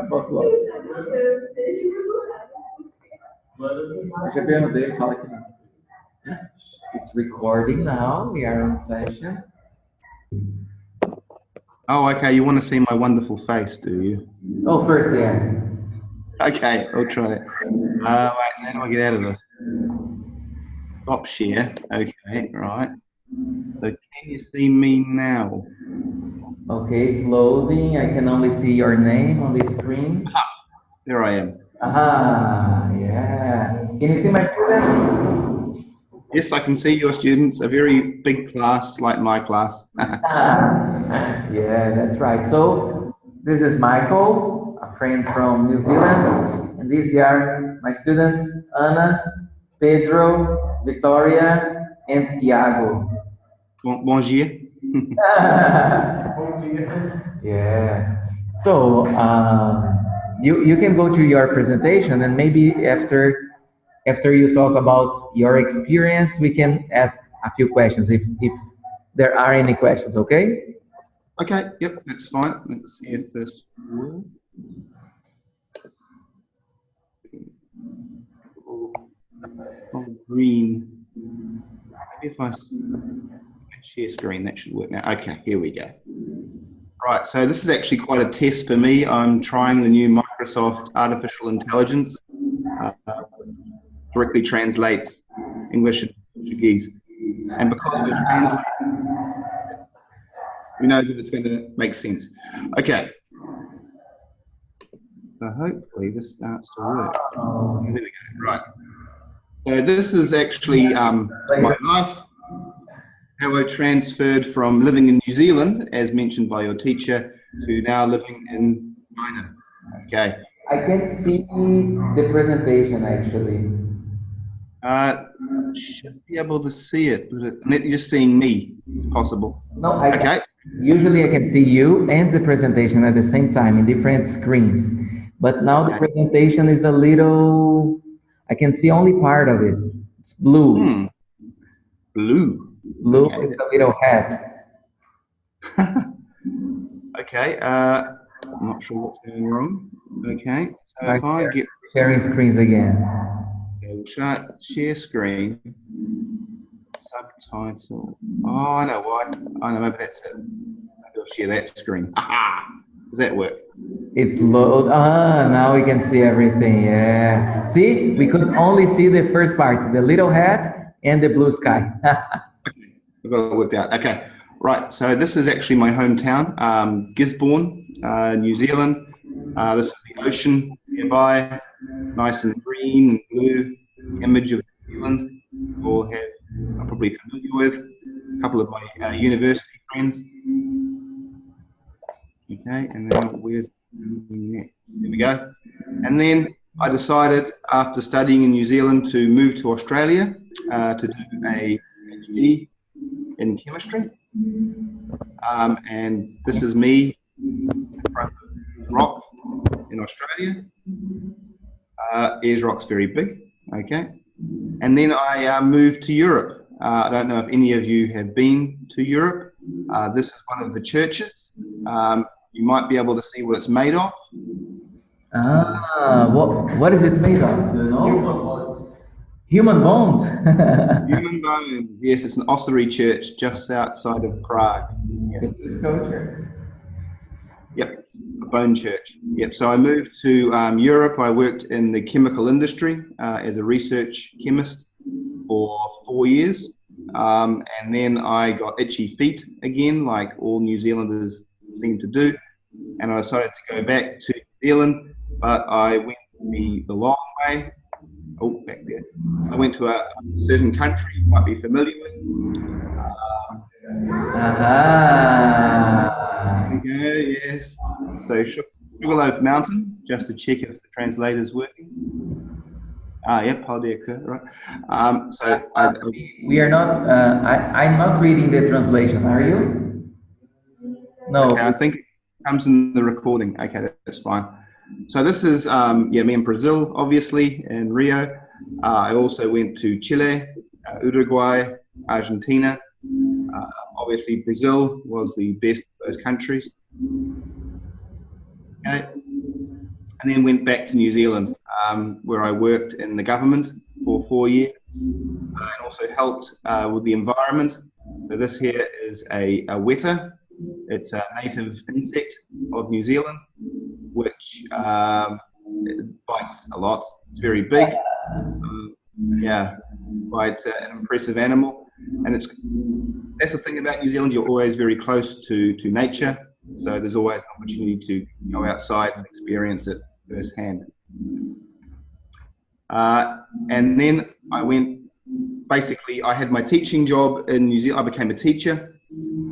Botou. Eu já perguntei, fala que não. It's recording now. We are on session. Oh, okay. You want to see my wonderful face, do you? Oh, first, yeah. Okay, I'll try it. Wait, how do I get out of this? Stop share. Okay, right. So can you see me now? Okay, it's loading. I can only see your name on the screen. There I am. Ah, yeah. Can you see my students? Yes, I can see your students. A very big class, like my class. Yeah, that's right. So this is Michael, a friend from New Zealand, and these are my students, Ana, Pedro, Victoria, and Tiago. Bon dia. Yeah. So you can go to your presentation, and maybe after you talk about your experience, we can ask a few questions if there are any questions. Okay. Okay, yep, that's fine. Let's see if this works. Oh, green. Maybe if I share screen, that should work now. Okay, here we go. Right, so this is actually quite a test for me. I'm trying the new Microsoft Artificial Intelligence. Directly translates English and Portuguese. And because we're translating, who knows if it's going to make sense. Okay. So hopefully this starts to work. There we go. Right. So this is actually my life, how I transferred from living in New Zealand, as mentioned by your teacher, to now living in China. Okay. I can see the presentation actually. Should be able to see it. You're just seeing me, it's possible. No, usually I can see you and the presentation at the same time in different screens. But now the presentation is a little, I can see only part of it. It's blue. Blue. Blue with a little hat. Okay, I'm not sure what's going wrong. Okay, so if I get... Sharing screens again. Okay, we'll share screen. Subtitle. Oh, I know why. I know, maybe that's it. Maybe I'll share that screen. Aha! Does that work? It load. Now we can see everything. Yeah. See, we could only see the first part, the little hat and the blue sky. We've got it worked out. Okay, right. So this is actually my hometown, Gisborne, New Zealand. This is the ocean nearby, nice and green and blue. Image of New Zealand. You all are probably familiar with. A couple of my university friends. Okay, and then where's next? There we go. And then I decided, after studying in New Zealand, to move to Australia to do a PhD in chemistry. And this is me in front of rock in Australia. Ayers Rock's very big. Okay. And then I moved to Europe. I don't know if any of you have been to Europe. This is one of the churches. You might be able to see what it's made of. What is it made of? Do you know? Human bones. Human bones? Human bones. Yes, it's an ossuary church just outside of Prague. Yeah. Yep, a bone church. Yep, so I moved to Europe. I worked in the chemical industry as a research chemist for 4 years. And then I got itchy feet again, like all New Zealanders seem to do. And I decided to go back to New Zealand, but I went the long way. Oh, back there. I went to a certain country you might be familiar with. There we go, yes. So Sugarloaf Mountain, just to check if the translator's working. Yep, right. We are not, I'm not reading the translation, are you? No. Okay, I think it comes in the recording. Okay, that's fine. So this is, me in Brazil, obviously, in Rio. I also went to Chile, Uruguay, Argentina. Obviously, Brazil was the best of those countries. Okay. And then went back to New Zealand, where I worked in the government for 4 years, and also helped with the environment. So this here is a weta. It's a native insect of New Zealand, which it bites a lot. It's very big. Yeah, quite an impressive animal. And that's the thing about New Zealand. You're always very close to nature. So there's always an opportunity to go outside and experience it firsthand. And then I went, basically, I had my teaching job in New Zealand. I became a teacher.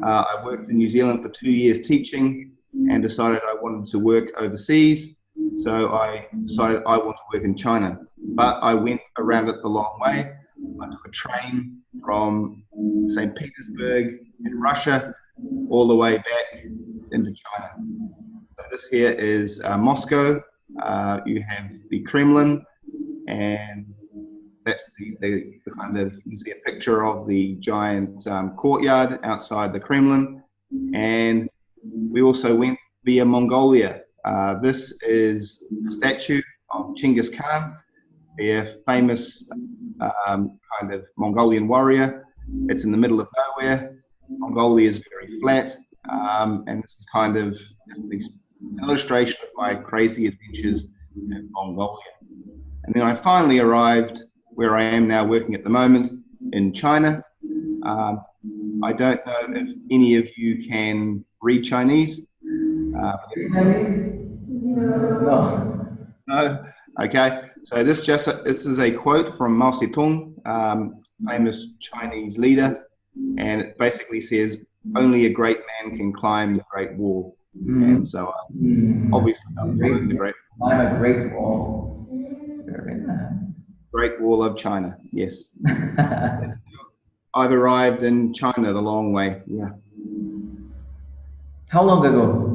I worked in New Zealand for 2 years teaching and decided I wanted to work overseas. So I decided I want to work in China. But I went around it the long way. I took a train from St. Petersburg in Russia all the way back into China. So this here is Moscow. You have the Kremlin, and that's the kind of, you see a picture of the giant courtyard outside the Kremlin. And we also went via Mongolia. This is a statue of Genghis Khan, a famous kind of Mongolian warrior. It's in the middle of nowhere. Mongolia is very flat, and this is kind of an illustration of my crazy adventures in Mongolia. And then I finally arrived where I am now working at the moment in China. I don't know if any of you can read Chinese. No. No? Okay. So this is a quote from Mao Zedong, famous Chinese leader, and it basically says, "Only a great man can climb the Great Wall." And so obviously I'm following the I'm a great wall. Very nice. Great Wall of China. Yes. I've arrived in China the long way. Yeah. How long ago?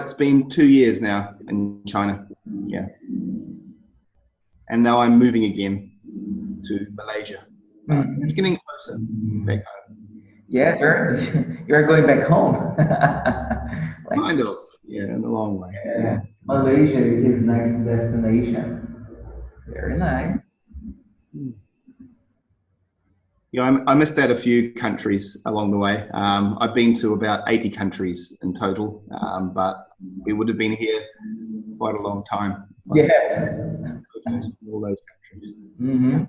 It's been 2 years now in China. Yeah. And now I'm moving again to Malaysia. It's getting closer back home. Yes, you're going back home. Like, Kind of. Yeah, in the long way. yeah. Malaysia is his next destination. Very nice. Yeah, I missed out a few countries along the way. I've been to about 80 countries in total, but we would have been here quite a long time. Yes. All those countries.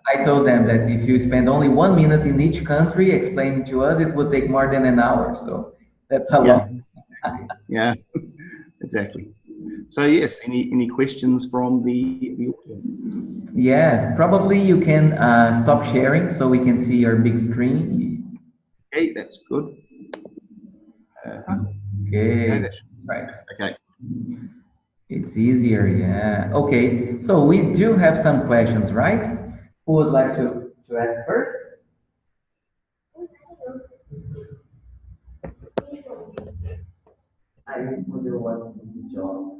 I told them that if you spend only 1 minute in each country explaining to us, it would take more than an hour. So that's how long. Yeah, exactly. So yes, any questions from the audience? Yes, probably you can stop sharing so we can see your big screen. Okay, that's good. Okay, that's right. Okay. It's easier, yeah. Okay, so we do have some questions, right? Who would like to ask first? I wonder what's his job.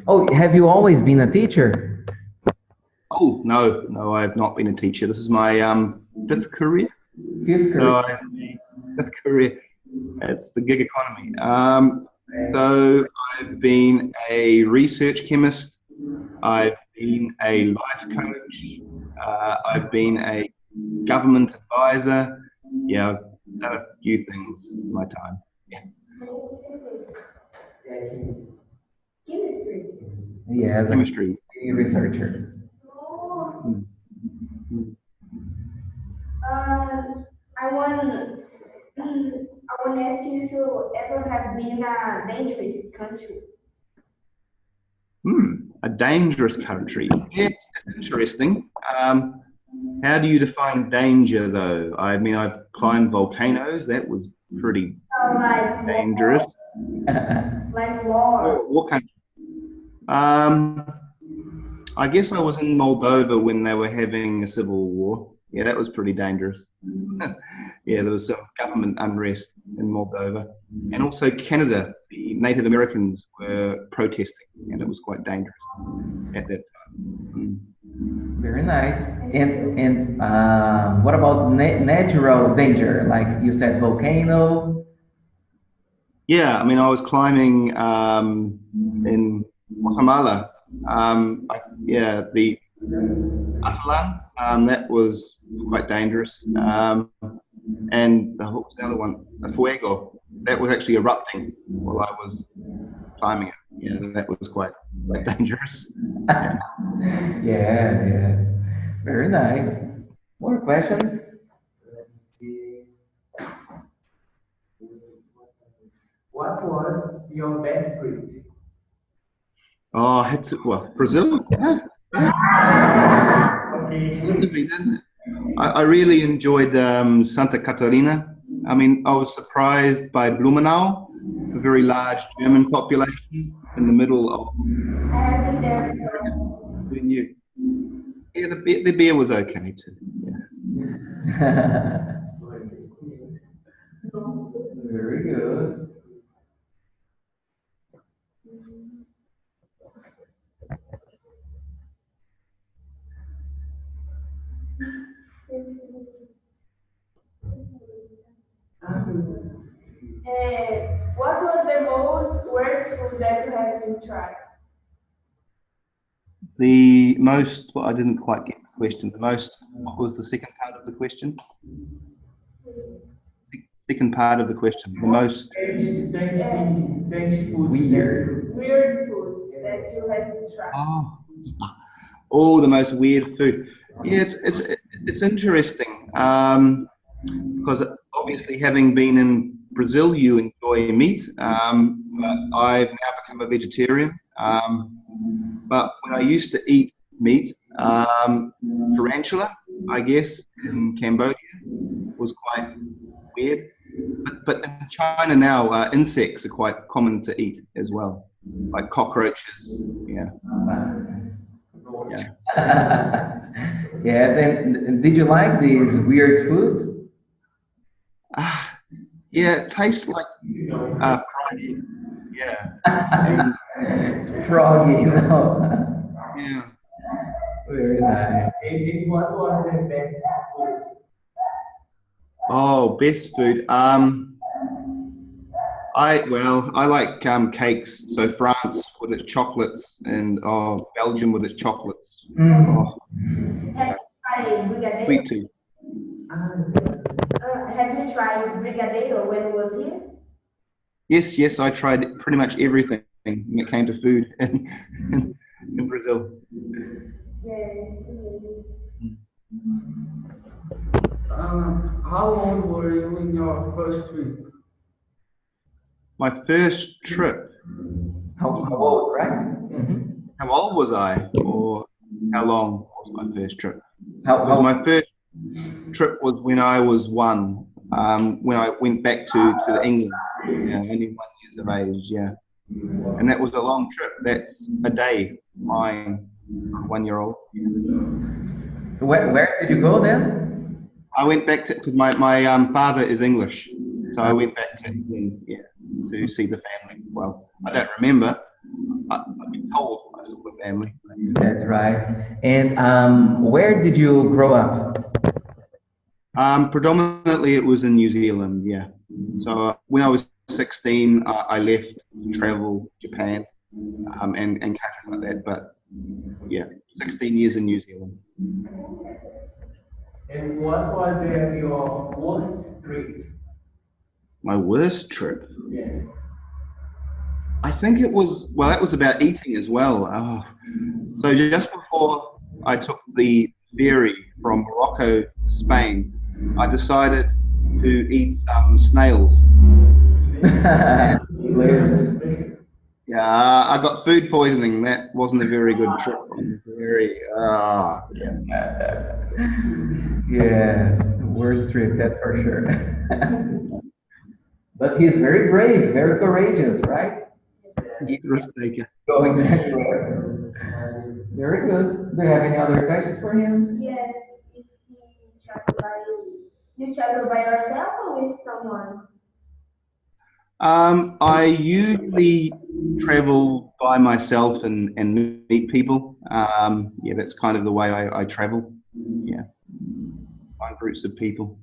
Oh, have you always been a teacher? Oh, no, I have not been a teacher. This is my fifth career. Fifth career. It's the gig economy. So I've been a research chemist. I've been a life coach. I've been a government advisor. Yeah, I've done a few things in my time. Yeah. Yeah, Chemistry. Researcher. I want to ask you if you ever have been a dangerous country. A dangerous country. Yeah, it's interesting. How do you define danger, though? I mean, I've climbed volcanoes. That was pretty Like dangerous. Like war. What country? I guess I was in Moldova when they were having a civil war. Yeah, that was pretty dangerous. Yeah, there was some government unrest in Moldova. And also Canada, the Native Americans were protesting, and it was quite dangerous at that time. Very nice. And what about natural danger? Like you said, volcano? Yeah, I mean, I was climbing in Guatemala. Yeah, the Atalan, that was quite dangerous. And what was the other one? The Fuego, that was actually erupting while I was climbing it. Yeah, that was quite dangerous. Yeah. Yes, yes. Very nice. More questions? What was your best trip? Oh, I had to, well, Brazil? Yeah, yeah. Had to Okay. be, didn't it? I really enjoyed Santa Catarina. I mean, I was surprised by Blumenau, a very large German population in the middle of I have been there who knew. Yeah, the beer was okay too. Yeah. Very good. what was the most weird food that you have been tried? The most, well, I didn't quite get the question. The most, what was the second part of the question? Second part of the question. The most. Strange food. Weird. Weird food that you have been tried. Oh, the most weird food. Yeah, it's interesting because obviously having been in Brazil, you enjoy meat. But I've now become a vegetarian. But when I used to eat meat, tarantula, I guess, in Cambodia was quite weird. But in China now, insects are quite common to eat as well, like cockroaches. Yeah. Yeah. Yes, and did you like these weird foods? Yeah, it tastes like fried. Yeah. And, It's froggy, you know. yeah. Very nice. And what was the best food? Oh, best food. I like cakes. So France with its chocolates, and Belgium with its chocolates. Oh, Have you tried brigadeiro? sweet too. Have you tried brigadeiro when you was here? Yes, I tried pretty much everything when it came to food in Brazil. Yes. How old were you in your first trip? My first trip. How old, right? Mm-hmm. How old was I, or how long was my first trip? How My first trip was when I was one. When I went back to England, yeah, only 1 years of age, yeah, and that was a long trip. That's a day flying 1 year old. where did you go then? I went back to because my father is English, so I went back to England, yeah, to see the family. Well, I don't remember. I've been told I saw the family. That's right. And where did you grow up? Predominantly, it was in New Zealand. Yeah. So when I was 16, I left to travel Japan and countries like that. But yeah, 16 years in New Zealand. And what was your worst trip? My worst trip. Yeah. I think it was, well, that was about eating as well. So just before I took the ferry from Morocco to Spain, I decided to eat some snails. Yeah, I got food poisoning. That wasn't a very good trip. Yeah. Yes, worst trip, that's for sure. But he's very brave, very courageous, right? He's Risk taker. going anywhere. Very good. Do you have any other questions for him? Yes. If you travel by yourself or with someone? I usually travel by myself and meet people. Yeah, that's kind of the way I travel. Yeah, find groups of people.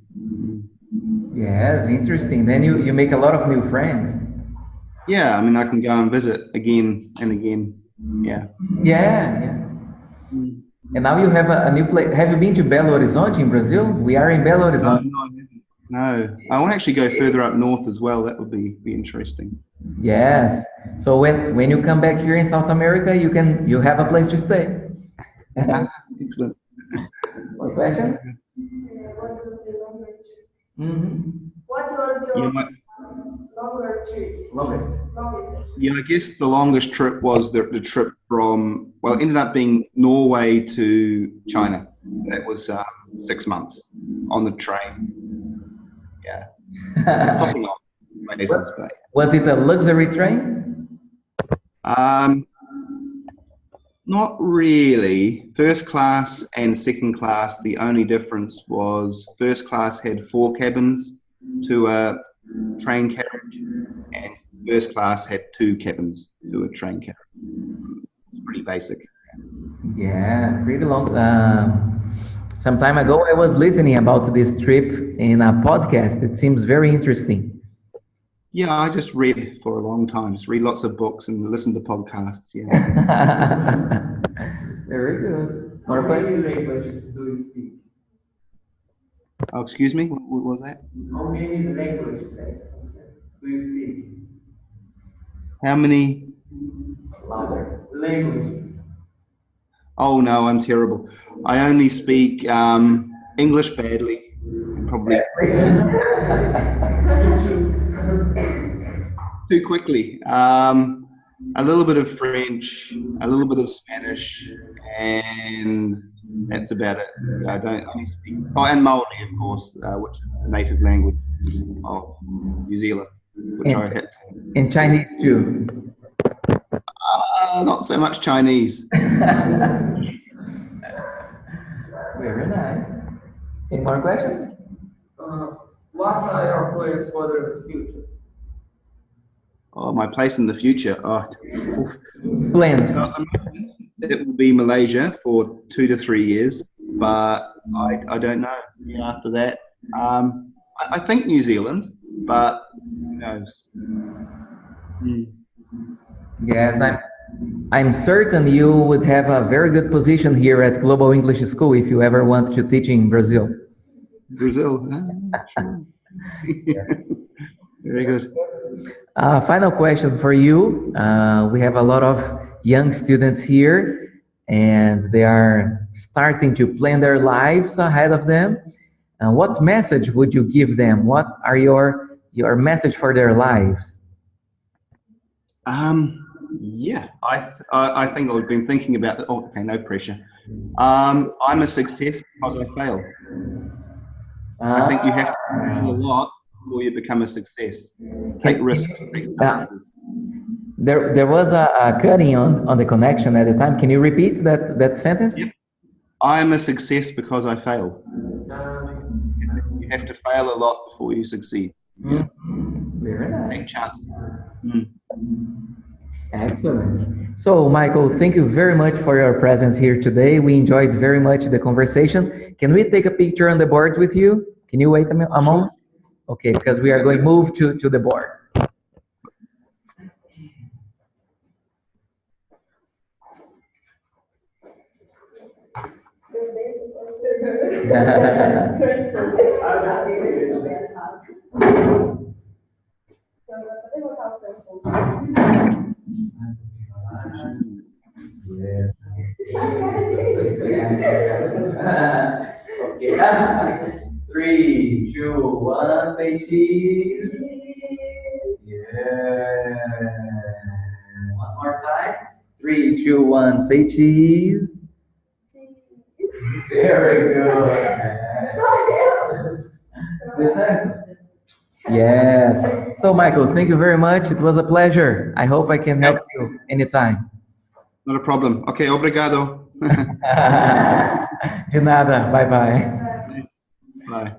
Yes, interesting. Then you make a lot of new friends. Yeah, I mean, I can go and visit again and again. Yeah. Yeah, yeah. And now you have a new place. Have you been to Belo Horizonte in Brazil? We are in Belo No, Horizonte. no, I haven't. No. I want to actually go further up north as well. That would be interesting. Yes. So when you come back here in South America, you have a place to stay. Excellent. More questions? What was the longer trip? Mm-hmm. What was Yeah, your longer trip? Longest. Longest. yeah, I guess the longest trip was the trip from, well, it ended up being Norway to China. That was 6 months on the train. Yeah. Something like places, but Was it a luxury train? not really. First class and second class, the only difference was first class had 4 cabins to a train carriage, and first class had 2 cabins to a train carriage. It's pretty basic. Yeah, pretty long. Some time ago, I was listening about this trip in a podcast. It seems very interesting. Yeah, I just read for a long time. Just read lots of books and listen to podcasts. Yeah. Very good. How many languages do you speak? Oh, excuse me. What was that? How many languages do you speak? How many? Louder. Languages. Oh no, I'm terrible. I only speak English badly, and probably too quickly. A little bit of French, a little bit of Spanish, and that's about it. I don't only speak. Oh, and Maori, of course, which is the native language of New Zealand, which I hit. In Chinese too. Not so much Chinese. Very nice. Any more questions? What are your plans for the future? Oh, my place in the future. Oh, Plans. so at the moment, it will be Malaysia for 2 to 3 years, but I don't know. Yeah, after that, I think New Zealand, but who knows? Yes, I'm certain you would have a very good position here at Global English School if you ever want to teach in Brazil. Brazil. Sure. Very good. Final question for you. We have a lot of young students here, and they are starting to plan their lives ahead of them. What message would you give them? What are your message for their lives? Yeah, I think I've been thinking about that. Oh, okay, no pressure. I'm a success because I fail. I think you have to fail a lot before you become a success. Take risks, take chances. There was a cutting on the connection at the time. Can you repeat that sentence? Yep. I'm a success because I fail. You have to fail a lot before you succeed. Very nice. Take chances. Excellent. So, Michael, thank you very much for your presence here today. We enjoyed very much the conversation. Can we take a picture on the board with you? Can you wait a moment? Okay, because we are going to move to the board. Okay. 3, 2, 1, say cheese. Yeah. One more time. 3, 2, 1, say cheese. Very good. Yes. So, Michael, thank you very much. It was a pleasure. I hope I can help you anytime. Not a problem. Okay, obrigado. De nada. Bye bye. Bye.